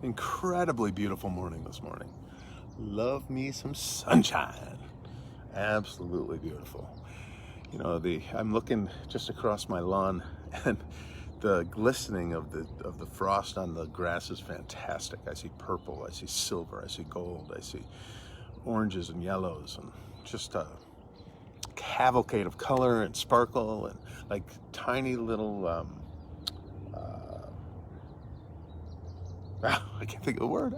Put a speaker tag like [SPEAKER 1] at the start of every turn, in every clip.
[SPEAKER 1] Incredibly beautiful morning this morning. Love me some sunshine. Absolutely beautiful. You know, I'm looking just across my lawn, and the glistening of the frost on the grass is fantastic. I see purple, I see silver, I see gold, I see oranges and yellows, and just a cavalcade of color and sparkle, and like tiny little I can't think of the word.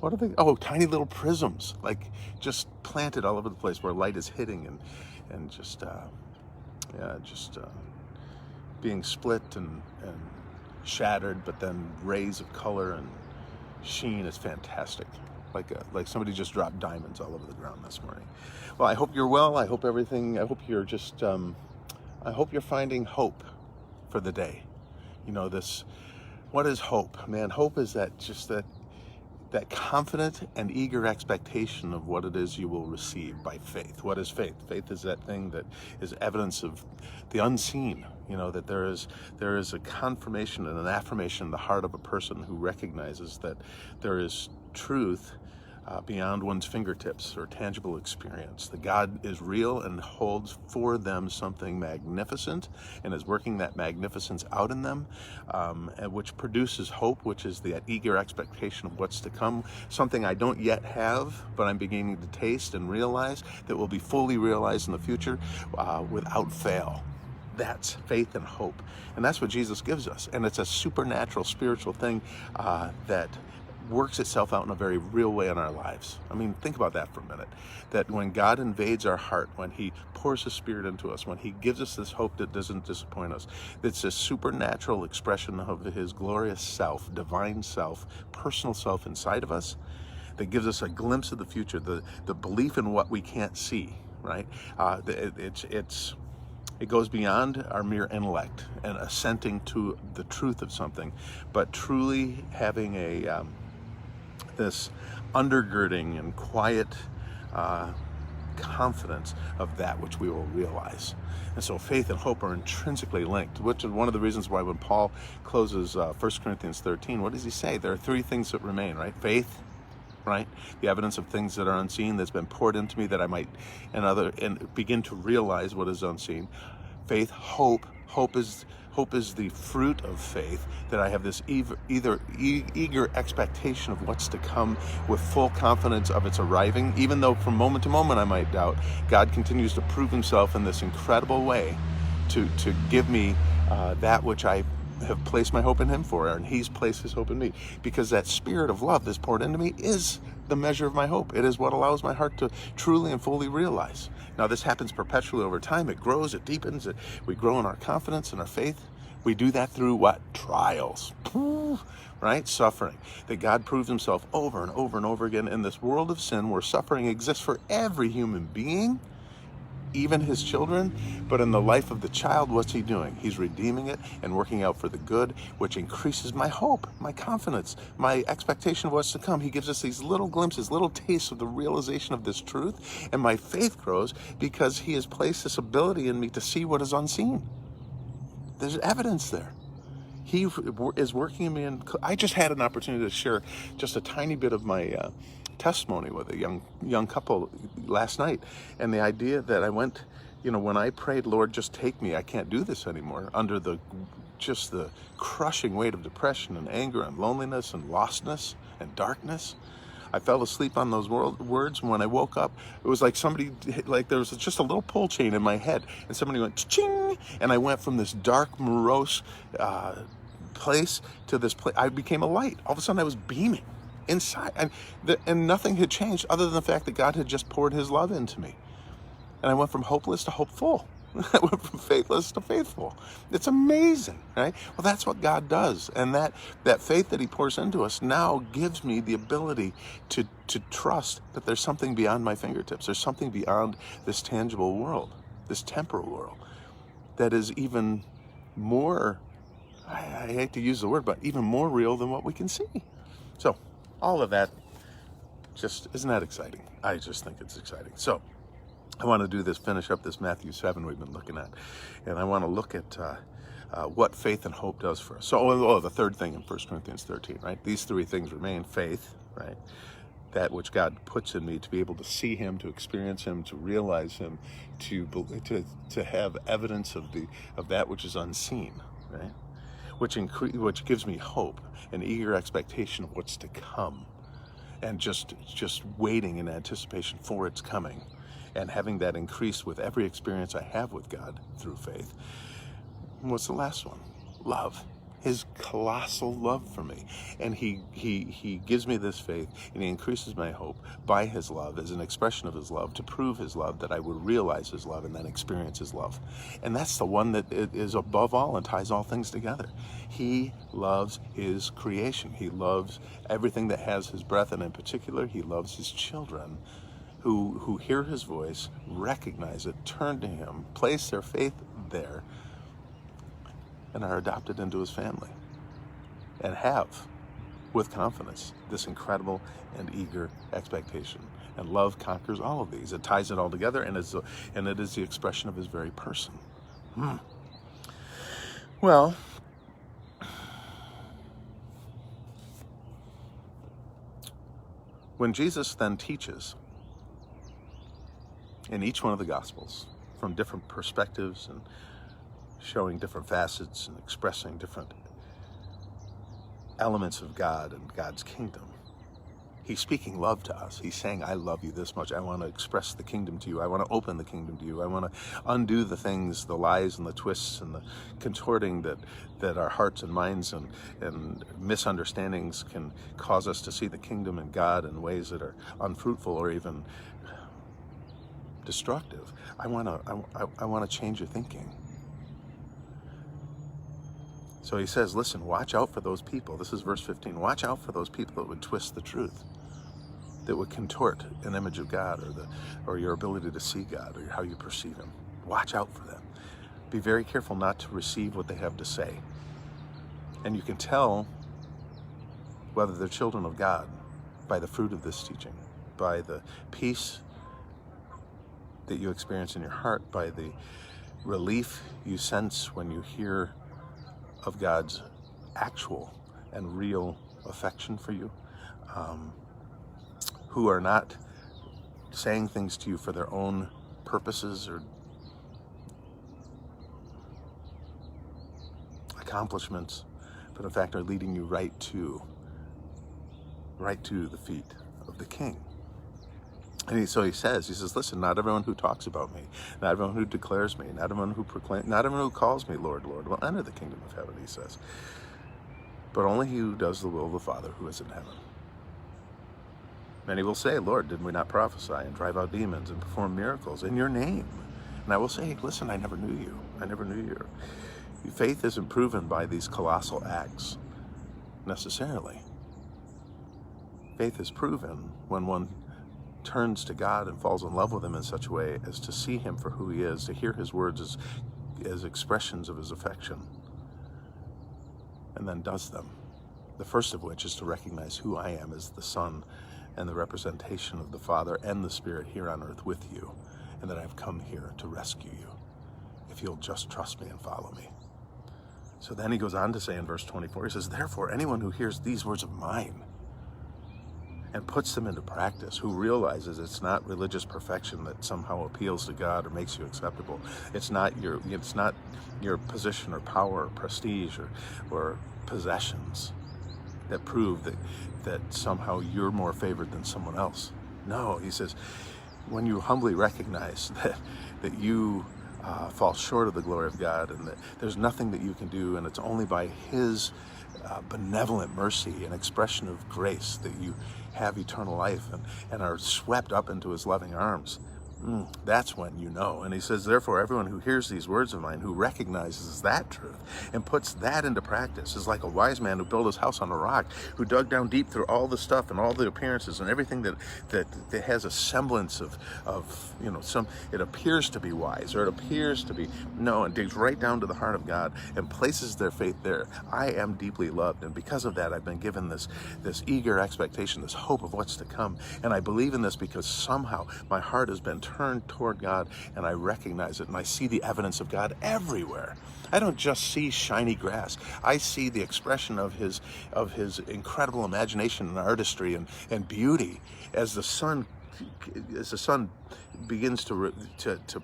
[SPEAKER 1] What are they? Oh, tiny little prisms, like just planted all over the place where light is hitting, and just being split and shattered, but then rays of color and sheen is fantastic. Like somebody just dropped diamonds all over the ground this morning. Well, I hope you're well. I hope you're just. I hope you're finding hope for the day. You know this. What is hope, man? Hope is that confident and eager expectation of what it is you will receive by faith. What is faith? Faith is that thing that is evidence of the unseen. You know, that there is a confirmation and an affirmation in the heart of a person who recognizes that there is truth beyond one's fingertips or tangible experience. That God is real and holds for them something magnificent and is working that magnificence out in them, and which produces hope, which is the eager expectation of what's to come, something I don't yet have, but I'm beginning to taste and realize that will be fully realized in the future without fail. That's faith and hope. And that's what Jesus gives us. And it's a supernatural, spiritual thing that works itself out in a very real way in our lives. I mean, think about that for a minute. That when God invades our heart, when he pours his spirit into us, when he gives us this hope that doesn't disappoint us, it's a supernatural expression of his glorious self, divine self, personal self inside of us that gives us a glimpse of the future, the belief in what we can't see, right? It goes beyond our mere intellect and assenting to the truth of something, but truly having this undergirding and quiet confidence of that which we will realize. And so faith and hope are intrinsically linked, which is one of the reasons why when Paul closes 1 Corinthians 13, what does he say? There are three things that remain, right? Faith, right? The evidence of things that are unseen that's been poured into me that I might and begin to realize what is unseen. Faith, hope. Hope is the fruit of faith, that I have this eager expectation of what's to come with full confidence of its arriving, even though from moment to moment I might doubt. God continues to prove himself in this incredible way to give me that which I have placed my hope in him for, and he's placed his hope in me, because that spirit of love that's poured into me is the measure of my hope. It is what allows my heart to truly and fully realize. Now, this happens perpetually over time. It grows, it deepens, we grow in our confidence and our faith. We do that through what? Trials, right? Suffering. That God proves himself over and over and over again in this world of sin where suffering exists for every human being, even his children. But in the life of the child, what's he doing? He's redeeming it and working out for the good, which increases my hope, my confidence, my expectation of what's to come. He gives us these little glimpses, little tastes of the realization of this truth, and my faith grows because he has placed this ability in me to see what is unseen. There's evidence there. He is working in me, and I just had an opportunity to share just a tiny bit of my testimony with a young couple last night, and the idea that I went, when I prayed, Lord, just take me, I can't do this anymore, under the crushing weight of depression and anger and loneliness and lostness and darkness. I fell asleep on those words, and when I woke up, it was like there was just a little pull chain in my head, and somebody went ching, and I went from this dark, morose place to this place. I became a light. All of a sudden, I was beaming inside, and nothing had changed other than the fact that God had just poured his love into me. And I went from hopeless to hopeful. I went from faithless to faithful. It's amazing, right? Well, that's what God does. And that faith that he pours into us now gives me the ability to trust that there's something beyond my fingertips. There's something beyond this tangible world, this temporal world, that is even more, I hate to use the word, but even more real than what we can see. So all of that isn't that exciting? I just think it's exciting. So I want to finish up this Matthew 7 we've been looking at. And I want to look at what faith and hope does for us. So, the third thing in 1 Corinthians 13, right? These three things remain: faith, right? That which God puts in me to be able to see Him, to experience Him, to realize Him, to have evidence of that which is unseen, right? Which gives me hope, an eager expectation of what's to come, and just waiting in anticipation for its coming, and having that increase with every experience I have with God through faith. And what's the last one? Love. His colossal love for me. And he gives me this faith, and He increases my hope by His love, as an expression of His love, to prove His love, that I would realize His love and then experience His love. And that's the one that is above all and ties all things together. He loves His creation. He loves everything that has His breath, and in particular, He loves His children who hear His voice, recognize it, turn to Him, place their faith there, and are adopted into His family, and have, with confidence, this incredible and eager expectation. And love conquers all of these. It ties it all together, and it is the expression of His very person. Well, when Jesus then teaches in each one of the Gospels from different perspectives and showing different facets and expressing different elements of God and God's kingdom, He's speaking love to us. He's saying, I love you this much. I want to express the kingdom to you. I want to open the kingdom to you. I want to undo the things, the lies and the twists and the contorting that our hearts and minds and misunderstandings can cause us to see the kingdom and God in ways that are unfruitful or even destructive. I want to change your thinking. So He says, listen, watch out for those people. This is verse 15. Watch out for those people that would twist the truth, that would contort an image of God or your ability to see God or how you perceive Him. Watch out for them. Be very careful not to receive what they have to say. And you can tell whether they're children of God by the fruit of this teaching, by the peace that you experience in your heart, by the relief you sense when you hear of God's actual and real affection for you, who are not saying things to you for their own purposes or accomplishments, but in fact are leading you right to the feet of the King. And so he says, listen, not everyone who talks about me, not everyone who declares me, not everyone who proclaims, not everyone who calls me Lord, Lord, will enter the kingdom of heaven, he says, but only he who does the will of the Father who is in heaven. Many will say, Lord, did we not prophesy and drive out demons and perform miracles in your name? And I will say, listen, I never knew you. I never knew you. Faith isn't proven by these colossal acts necessarily. Faith is proven when one turns to God and falls in love with Him in such a way as to see Him for who He is, to hear His words as expressions of His affection, and then does them. The first of which is to recognize who I am as the Son and the representation of the Father and the Spirit here on earth with you, and that I've come here to rescue you, if you'll just trust me and follow me. So then he goes on to say in verse 24, he says, therefore, anyone who hears these words of mine and puts them into practice, who realizes it's not religious perfection that somehow appeals to God or makes you acceptable. It's not your position or power or prestige or possessions that prove that somehow you're more favored than someone else. No, he says, when you humbly recognize that you fall short of the glory of God and that there's nothing that you can do, and it's only by His benevolent mercy and expression of grace that you have eternal life and are swept up into His loving arms, that's when you know. And he says, therefore, everyone who hears these words of mine, who recognizes that truth and puts that into practice, is like a wise man who built his house on a rock, who dug down deep through all the stuff and all the appearances and everything that has a semblance of it appears to be wise, or it appears to be, and digs right down to the heart of God and places their faith there. I am deeply loved, and because of that, I've been given this eager expectation, this hope of what's to come. And I believe in this because somehow my heart has been turn toward God and I recognize it and I see the evidence of God everywhere. I don't just see shiny grass. I see the expression of his incredible imagination and artistry and beauty as the sun begins to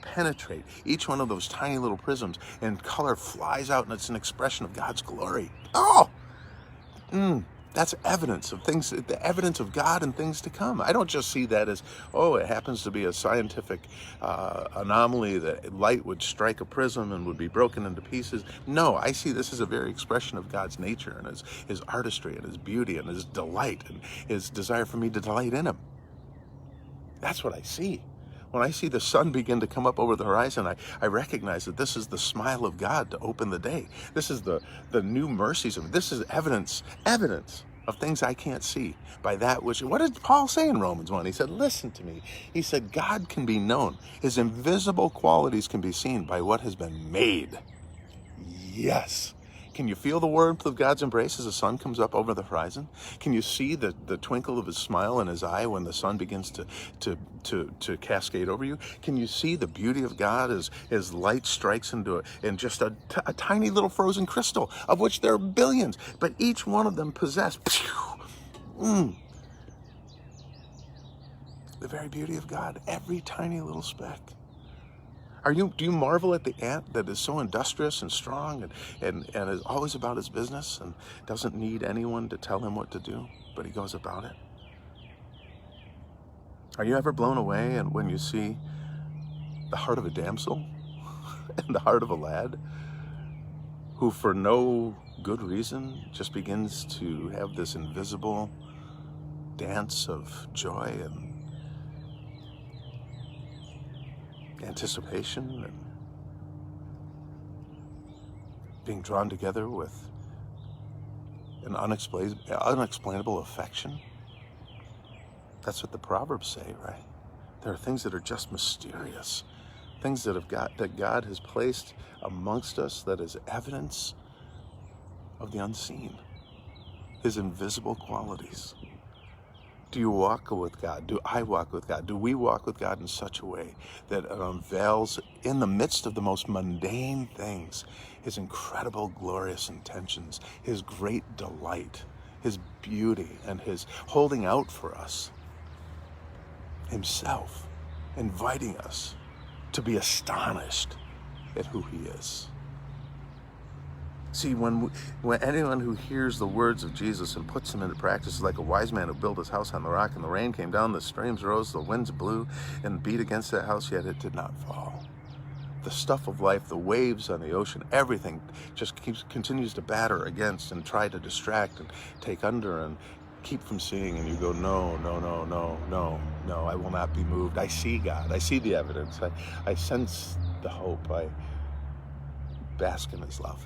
[SPEAKER 1] penetrate each one of those tiny little prisms, and color flies out, and it's an expression of God's glory. Oh, that's evidence of things, the evidence of God and things to come. I don't just see that as, oh, it happens to be a scientific anomaly that light would strike a prism and would be broken into pieces. No, I see this as a very expression of God's nature and his artistry and his beauty and his delight and his desire for me to delight in him. That's what I see. When I see the sun begin to come up over the horizon, I recognize that this is the smile of God to open the day. This is the new mercies of, this is evidence of things I can't see by that which, what did Paul say in Romans 1? He said, listen to me. He said, God can be known. His invisible qualities can be seen by what has been made. Yes. Can you feel the warmth of God's embrace as the sun comes up over the horizon? Can you see the twinkle of his smile in his eye when the sun begins to cascade over you? Can you see the beauty of God as light strikes into just a tiny little frozen crystal, of which there are billions, but each one of them possess the very beauty of God, every tiny little speck. Do you marvel at the ant that is so industrious and strong and is always about his business and doesn't need anyone to tell him what to do, but he goes about it? Are you ever blown away and when you see the heart of a damsel and the heart of a lad who for no good reason just begins to have this invisible dance of joy and anticipation and being drawn together with an unexplainable affection? That's what the Proverbs say, right? There are things that are just mysterious, things that God has placed amongst us that is evidence of the unseen, his invisible qualities. Do you walk with God? Do I walk with God? Do we walk with God in such a way that it unveils, in the midst of the most mundane things, his incredible, glorious intentions, his great delight, his beauty, and his holding out for us, himself, inviting us to be astonished at who he is? See, when anyone who hears the words of Jesus and puts them into practice is like a wise man who built his house on the rock, and the rain came down, the streams rose, the winds blew and beat against that house, yet it did not fall. The stuff of life, the waves on the ocean, everything just continues to batter against and try to distract and take under and keep from seeing, and you go, no, no, no, no, no, no, I will not be moved. I see God. I see the evidence. I sense the hope. I bask in his love.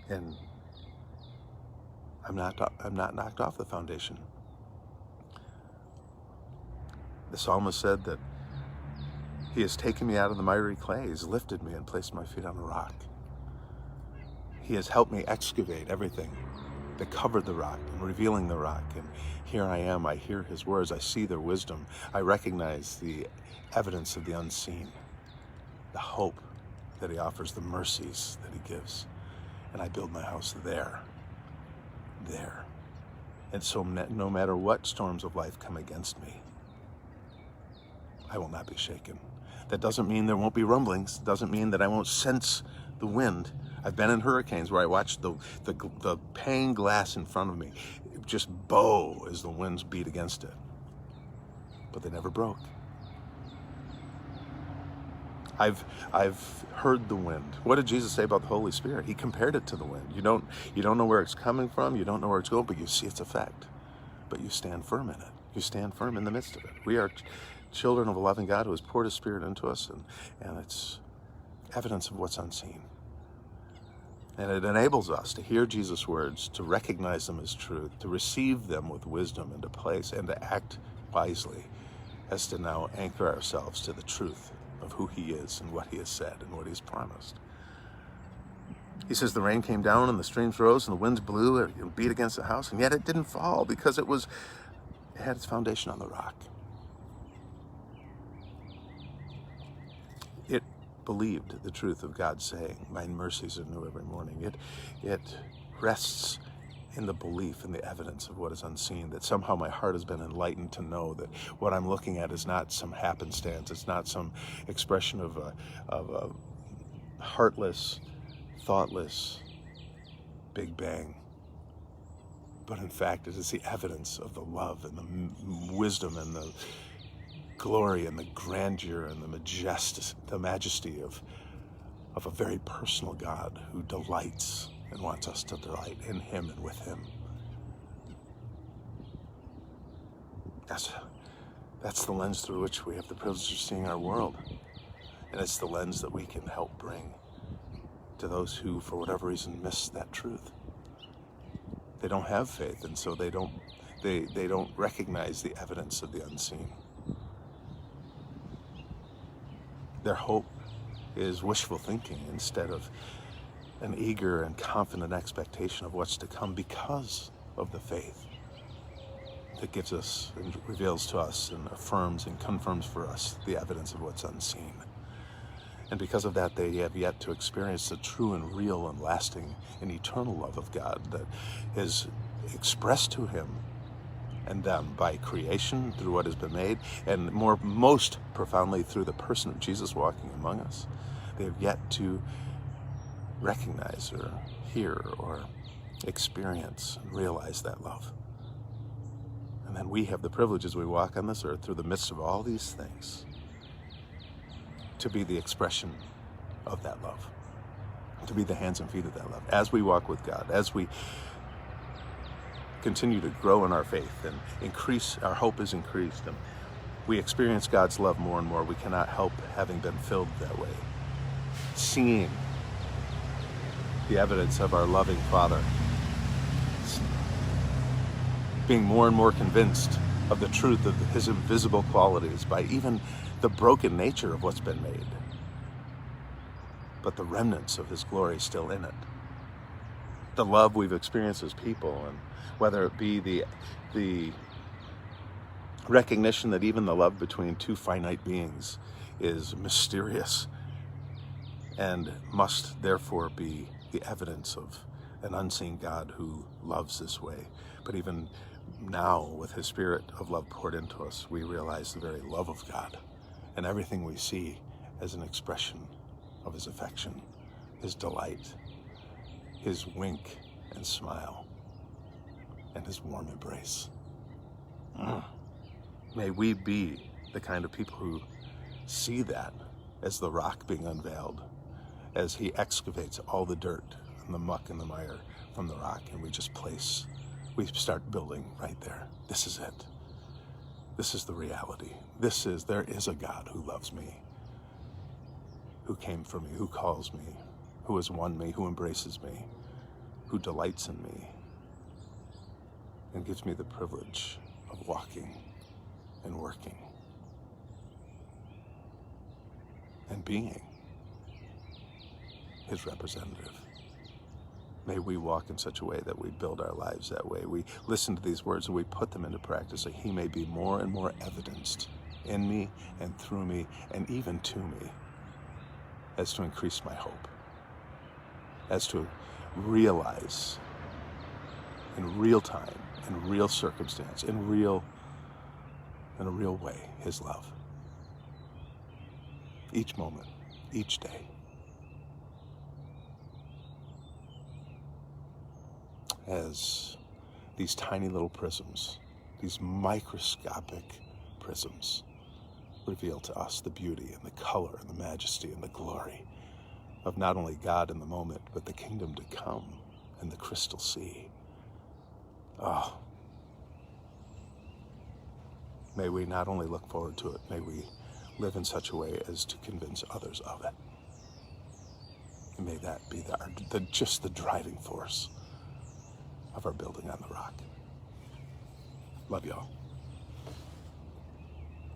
[SPEAKER 1] And I'm not knocked off the foundation. The psalmist said that he has taken me out of the miry clay. He's lifted me and placed my feet on a rock. He has helped me excavate everything that covered the rock and revealing the rock. And here I am. I hear his words. I see their wisdom. I recognize the evidence of the unseen, the hope that he offers, the mercies that he gives. And I build my house there. And so no matter what storms of life come against me, I will not be shaken. That doesn't mean there won't be rumblings. It doesn't mean that I won't sense the wind. I've been in hurricanes where I watched the pane glass in front of me just bow as the winds beat against it. But they never broke. I've heard the wind. What did Jesus say about the Holy Spirit? He compared it to the wind. You don't know where it's coming from, you don't know where it's going, but you see its effect. But you stand firm in it. You stand firm in the midst of it. We are children of a loving God who has poured his Spirit into us, and it's evidence of what's unseen. And it enables us to hear Jesus' words, to recognize them as truth, to receive them with wisdom, and to place and to act wisely, as to now anchor ourselves to the truth of who he is and what he has said and what he has promised. He says the rain came down and the streams rose and the winds blew and beat against the house, and yet it didn't fall because it had its foundation on the rock. believed the truth of God saying, "My mercies are new every morning." It rests in the belief and the evidence of what is unseen, that somehow my heart has been enlightened to know that what I'm looking at is not some happenstance. It's not some expression of a heartless, thoughtless Big Bang. But in fact, it is the evidence of the love and the wisdom and the glory and the grandeur and the majesty of a very personal God who delights and wants us to delight in him and with him. That's the lens through which we have the privilege of seeing our world. And it's the lens that we can help bring to those who, for whatever reason, miss that truth. They don't have faith, and so they don't recognize the evidence of the unseen. Their hope is wishful thinking instead of an eager and confident expectation of what's to come, because of the faith that gives us and reveals to us and affirms and confirms for us the evidence of what's unseen. And because of that, they have yet to experience the true and real and lasting and eternal love of God that is expressed to him and them by creation, through what has been made, and most profoundly through the person of Jesus walking among us. They have yet to recognize or hear or experience and realize that love. And then we have the privilege, as we walk on this earth through the midst of all these things, to be the expression of that love, to be the hands and feet of that love. As we walk with God, as we continue to grow in our faith and increase, our hope is increased, and we experience God's love more and more, we cannot help having been filled that way, seeing the evidence of our loving Father, being more and more convinced of the truth of his invisible qualities by even the broken nature of what's been made, but the remnants of his glory still in it. The love we've experienced as people, and whether it be the recognition that even the love between two finite beings is mysterious and must therefore be the evidence of an unseen God who loves this way. But even now, with his spirit of love poured into us, we realize the very love of God and everything we see as an expression of his affection, his delight, his wink and smile, and his warm embrace. May we be the kind of people who see that as the rock being unveiled, as he excavates all the dirt and the muck and the mire from the rock, and we start building right there. This is it. This is the reality. There is a God who loves me, who came for me, who calls me, who has won me, who embraces me, who delights in me, and gives me the privilege of walking and working and being his representative. May we walk in such a way that we build our lives that way. We listen to these words and we put them into practice, that he may be more and more evidenced in me and through me and even to me, as to increase my hope, as to realize in real time, in real circumstance, in a real way, his love. Each moment, each day. As these tiny little prisms, these microscopic prisms, reveal to us the beauty and the color and the majesty and the glory of not only God in the moment, but the kingdom to come and the crystal sea. Oh, may we not only look forward to it, may we live in such a way as to convince others of it. And may that be just the driving force of our building on the rock. Love y'all.